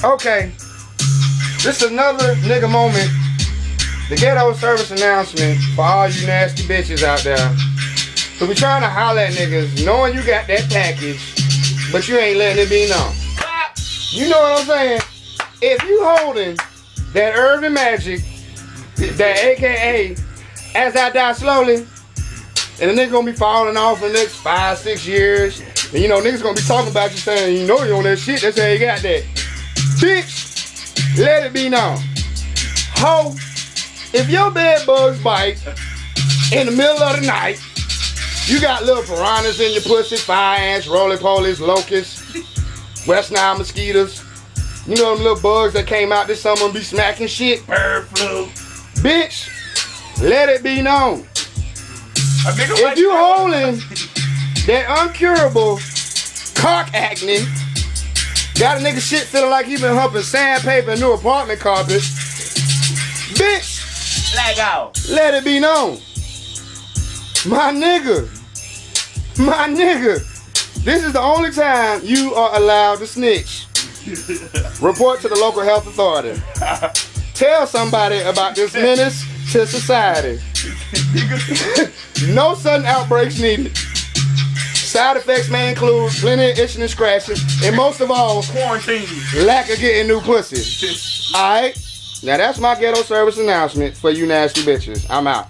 Okay, this is another nigga moment. The ghetto service announcement for all you nasty bitches out there. So we trying to holler at niggas, knowing you got that package, but you ain't letting it be known. You know what I'm saying? If you holding that Urban Magic, that AKA As I Die Slowly, and the nigga gonna be falling off in the next 5-6 years, and you know niggas gonna be talking about you saying, you know you on that shit, that's how you got that. Bitch, let it be known. Ho, if your bed bugs bite in the middle of the night, you got little piranhas in your pussy, fire ants, roly-polies, locusts, West Nile mosquitoes. You know them little bugs that came out this summer and be smacking shit? Bird flu. Bitch, let it be known. If Like you holding that uncurable cock acne, got a nigga shit feeling like he been humping sandpaper in new apartment carpet, bitch, leg out. let it be known. My nigga, this is the only time you are allowed to snitch. Report to the local health authority. Tell somebody about this menace to society. No sudden outbreaks needed. Side effects may include plenty of itching and scratching, and most of all, Quarantine. lack of getting new pussy. Alright? Now that's my ghetto service announcement for you nasty bitches. I'm out.